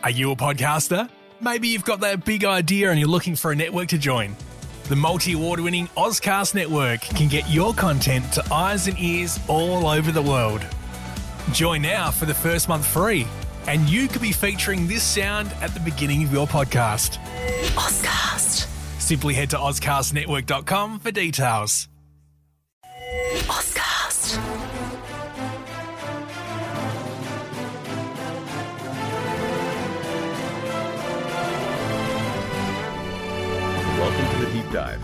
Are you a podcaster? Maybe you've got that big idea and you're looking for a network to join. The multi-award-winning Ozcast Network can get your content to eyes and ears all over the world. Join now for the first month free, and you could be featuring this sound at the beginning of your podcast. Ozcast. Simply head to ozcastnetwork.com for details. Ozcast. Welcome to the Deep Dive.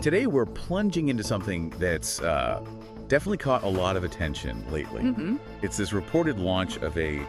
Today we're plunging into something that's definitely caught a lot of attention lately. It's this reported launch of a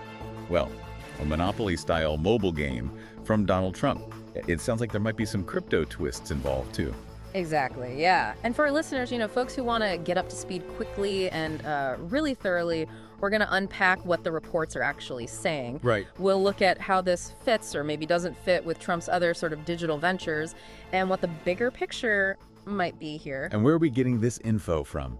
Monopoly-style mobile game from Donald Trump. It sounds like there might be some crypto twists involved, too. Exactly, yeah. And for our listeners, folks who want to get up to speed quickly and really thoroughly, we're going to unpack what the reports are actually saying. Right. We'll look at how this fits or maybe doesn't fit with Trump's other sort of digital ventures and what the bigger picture might be here. And where are we getting this info from?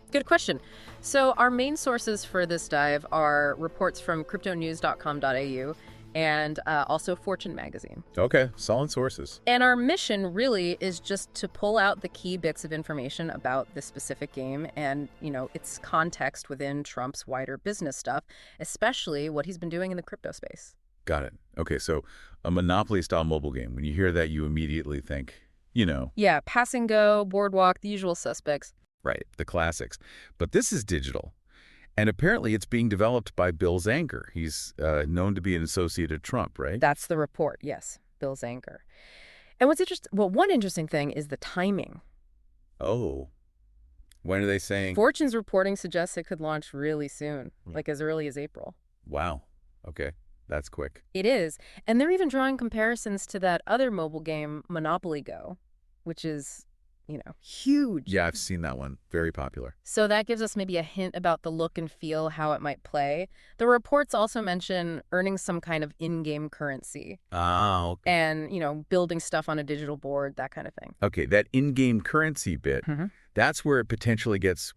Good question. So our main sources for this dive are reports from cryptonews.com.au and also Fortune magazine. Okay, solid sources. And our mission really is just to pull out the key bits of information about this specific game and, its context within Trump's wider business stuff, especially what he's been doing in the crypto space. Got it. Okay, so a Monopoly-style mobile game. When you hear that, you immediately think, Yeah, Pass and Go, Boardwalk, the usual suspects. Right, the classics. But this is digital. And apparently it's being developed by Bill Zanker. He's known to be an associate of Trump, right? That's the report, yes, Bill Zanker. And what's interesting, one interesting thing is the timing. Oh. When are they saying? Fortune's reporting suggests it could launch really soon, like as early as April. Wow. Okay, that's quick. It is. And they're even drawing comparisons to that other mobile game, Monopoly Go, which is huge. Yeah, I've seen that one. Very popular. So that gives us maybe a hint about the look and feel, how it might play. The reports also mention earning some kind of in-game currency. Ah, okay. And, building stuff on a digital board, that kind of thing. Okay, that in-game currency bit, that's where it potentially gets,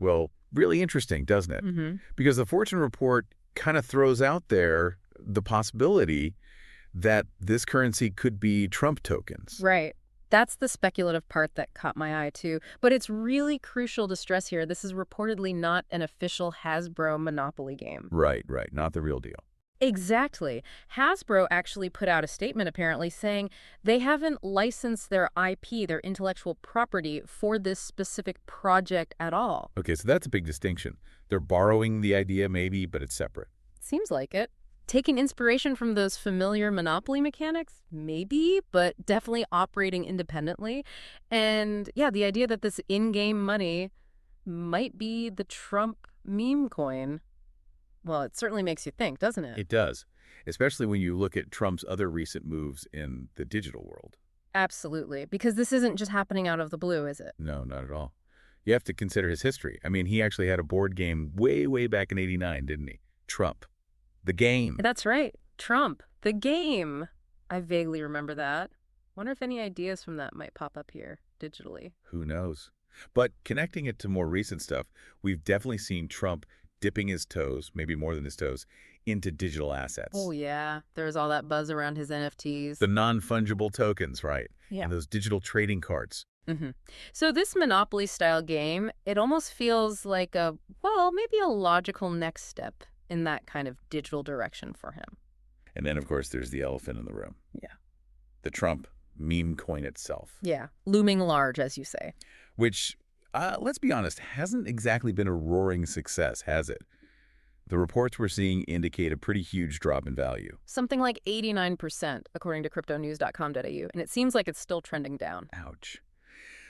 really interesting, doesn't it? Because the Fortune report kind of throws out there the possibility that this currency could be Trump tokens. Right. That's the speculative part that caught my eye, too. But it's really crucial to stress here, this is reportedly not an official Hasbro Monopoly game. Right. Not the real deal. Exactly. Hasbro actually put out a statement, apparently, saying they haven't licensed their IP, their intellectual property, for this specific project at all. Okay, so that's a big distinction. They're borrowing the idea, maybe, but it's separate. Seems like it. Taking inspiration from those familiar Monopoly mechanics? Maybe, but definitely operating independently. And yeah, the idea that this in-game money might be the Trump meme coin, well, it certainly makes you think, doesn't it? It does, especially when you look at Trump's other recent moves in the digital world. Absolutely, because this isn't just happening out of the blue, is it? No, not at all. You have to consider his history. I mean, he actually had a board game way back in '89, didn't he? Trump. The game. That's right. Trump. The game. I vaguely remember that. Wonder if any ideas from that might pop up here digitally. Who knows? But connecting it to more recent stuff, we've definitely seen Trump dipping his toes, maybe more than his toes, into digital assets. Oh, yeah. There's all that buzz around his NFTs. The non-fungible tokens, right? Yeah. And those digital trading cards. So this Monopoly-style game, it almost feels like maybe a logical next step in that kind of digital direction for him. And then, of course, there's the elephant in the room. Yeah. The Trump meme coin itself. Yeah. Looming large, as you say. Which, let's be honest, hasn't exactly been a roaring success, has it? The reports we're seeing indicate a pretty huge drop in value. Something like 89%, according to cryptonews.com.au. And it seems like it's still trending down. Ouch.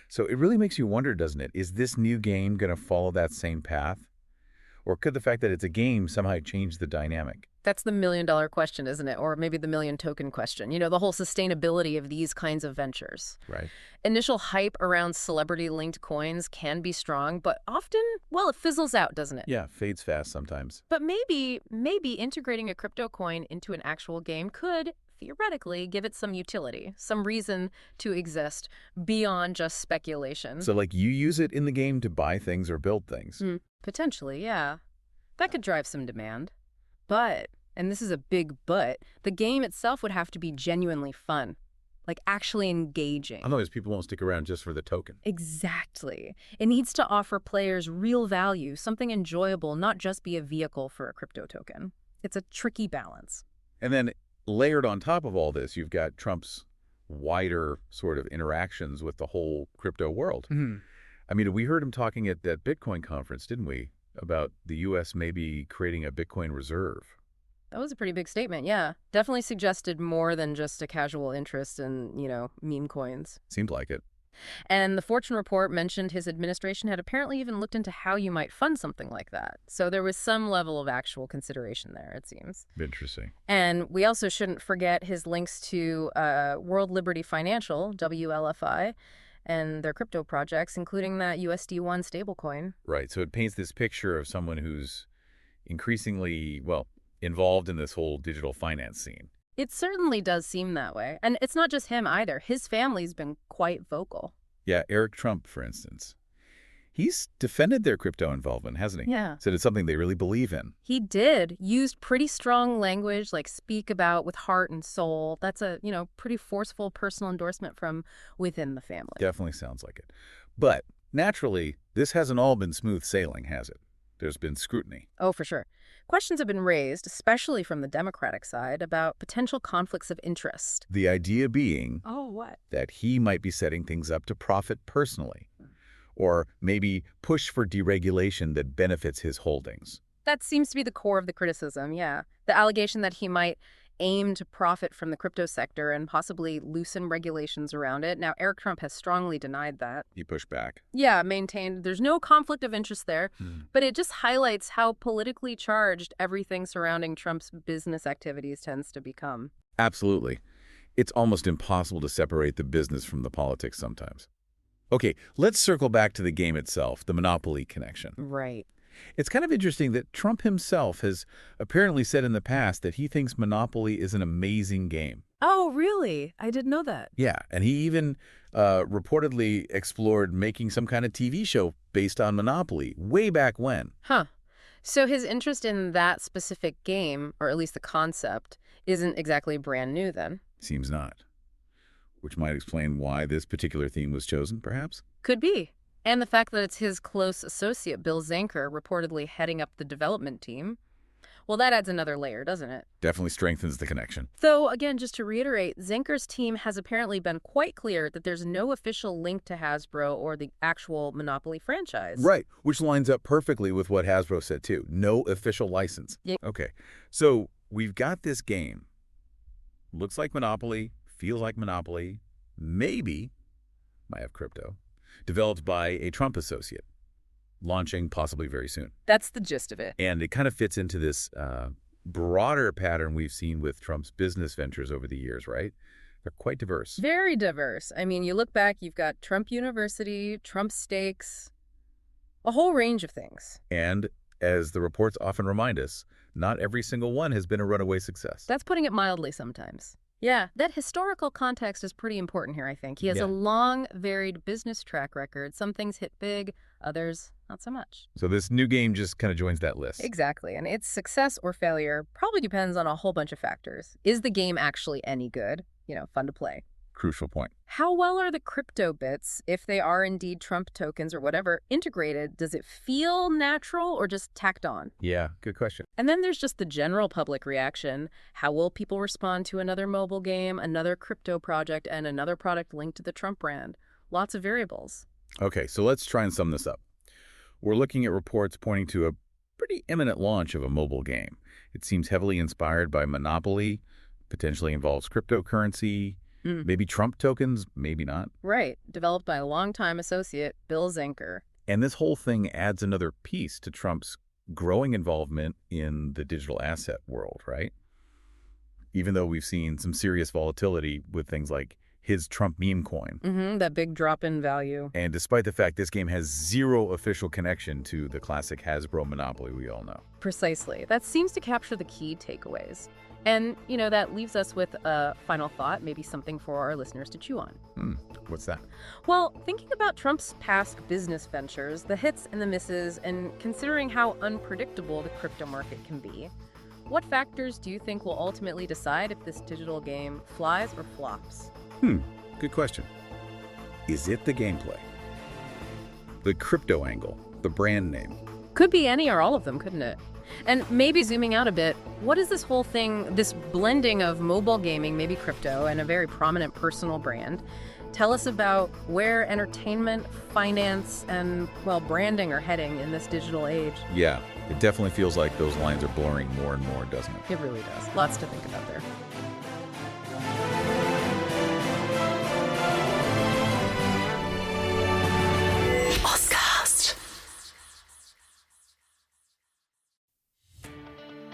So it really makes you wonder, doesn't it? Is this new game going to follow that same path? Or could the fact that it's a game somehow change the dynamic? That's the million-dollar question, isn't it? Or maybe the million-token question. The whole sustainability of these kinds of ventures. Right. Initial hype around celebrity-linked coins can be strong, but often, it fizzles out, doesn't it? Yeah, fades fast sometimes. But maybe integrating a crypto coin into an actual game could theoretically give it some utility, some reason to exist beyond just speculation. So like you use it in the game to buy things or build things. Potentially, yeah. That could drive some demand. But and this is a big but, the game itself would have to be genuinely fun, like actually engaging. Otherwise, people won't stick around just for the token. Exactly. It needs to offer players real value, something enjoyable, not just be a vehicle for a crypto token. It's a tricky balance. And then layered on top of all this, you've got Trump's wider sort of interactions with the whole crypto world. I mean, we heard him talking at that Bitcoin conference, didn't we, about the U.S. maybe creating a Bitcoin reserve. That was a pretty big statement, yeah. Definitely suggested more than just a casual interest in, meme coins. Seemed like it. And the Fortune report mentioned his administration had apparently even looked into how you might fund something like that. So there was some level of actual consideration there, it seems. Interesting. And we also shouldn't forget his links to World Liberty Financial, WLFI, and their crypto projects, including that USD1 stablecoin. Right. So it paints this picture of someone who's increasingly, involved in this whole digital finance scene. It certainly does seem that way. And it's not just him either. His family's been quite vocal. Yeah, Eric Trump, for instance. He's defended their crypto involvement, hasn't he? Yeah. Said it's something they really believe in. He did. Used pretty strong language, like speak about with heart and soul. That's a, pretty forceful personal endorsement from within the family. Definitely sounds like it. But naturally, this hasn't all been smooth sailing, has it? There's been scrutiny. Oh, for sure. Questions have been raised, especially from the Democratic side, about potential conflicts of interest. The idea being what? that he might be setting things up to profit personally, or maybe push for deregulation that benefits his holdings. That seems to be the core of the criticism, yeah. The allegation that he might aim to profit from the crypto sector and possibly loosen regulations around it. Now, Eric Trump has strongly denied that. He pushed back. Yeah, maintained there's no conflict of interest there, but it just highlights how politically charged everything surrounding Trump's business activities tends to become. Absolutely. It's almost impossible to separate the business from the politics sometimes. Okay, let's circle back to the game itself, the Monopoly connection. Right. It's kind of interesting that Trump himself has apparently said in the past that he thinks Monopoly is an amazing game. Oh, really? I didn't know that. Yeah, and he even reportedly explored making some kind of TV show based on Monopoly way back when. Huh. So his interest in that specific game, or at least the concept, isn't exactly brand new then? Seems not. Which might explain why this particular theme was chosen, perhaps? Could be. And the fact that it's his close associate, Bill Zanker, reportedly heading up the development team. Well, that adds another layer, doesn't it? Definitely strengthens the connection. Though, again, just to reiterate, Zanker's team has apparently been quite clear that there's no official link to Hasbro or the actual Monopoly franchise. Right, which lines up perfectly with what Hasbro said, too. No official license. Yeah. Okay, so we've got this game. Looks like Monopoly, feels like Monopoly, maybe might have crypto. Developed by a Trump associate, launching possibly very soon. That's the gist of it. And it kind of fits into this broader pattern we've seen with Trump's business ventures over the years, right? They're quite diverse. Very diverse. I mean, you look back, you've got Trump University, Trump Steaks, a whole range of things. And as the reports often remind us, not every single one has been a runaway success. That's putting it mildly sometimes. Yeah, that historical context is pretty important here, I think. He has a long, varied business track record. Some things hit big, others not so much. So this new game just kind of joins that list. Exactly, and its success or failure probably depends on a whole bunch of factors. Is the game actually any good? Fun to play. Crucial point. How well are the crypto bits, if they are indeed Trump tokens or whatever, integrated? Does it feel natural or just tacked on? Yeah, good question. And then there's just the general public reaction. How will people respond to another mobile game, another crypto project, and another product linked to the Trump brand? Lots of variables. Okay, so let's try and sum this up. We're looking at reports pointing to a pretty imminent launch of a mobile game. It seems heavily inspired by Monopoly, potentially involves cryptocurrency, maybe Trump tokens, maybe not. Right. Developed by a longtime associate, Bill Zanker. And this whole thing adds another piece to Trump's growing involvement in the digital asset world, right? Even though we've seen some serious volatility with things like his Trump meme coin. That big drop in value. And despite the fact this game has zero official connection to the classic Hasbro Monopoly we all know. Precisely. That seems to capture the key takeaways. And, that leaves us with a final thought, maybe something for our listeners to chew on. What's that? Well, thinking about Trump's past business ventures, the hits and the misses, and considering how unpredictable the crypto market can be, What factors do you think will ultimately decide if this digital game flies or flops? Good question. Is it the gameplay? The crypto angle? The brand name? Could be any or all of them, couldn't it? And maybe zooming out a bit, what is this whole thing, this blending of mobile gaming, maybe crypto, and a very prominent personal brand, tell us about where entertainment, finance, and, well, branding are heading in this digital age? Yeah, it definitely feels like those lines are blurring more and more, doesn't it? It really does. Lots to think about there.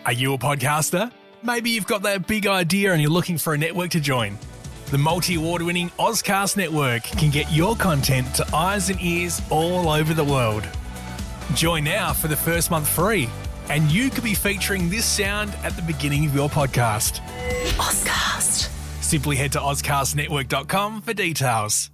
Are you a podcaster? Maybe you've got that big idea and you're looking for a network to join. The multi-award-winning Ozcast Network can get your content to eyes and ears all over the world. Join now for the first month free, and you could be featuring this sound at the beginning of your podcast. Ozcast. Simply head to ozcastnetwork.com for details.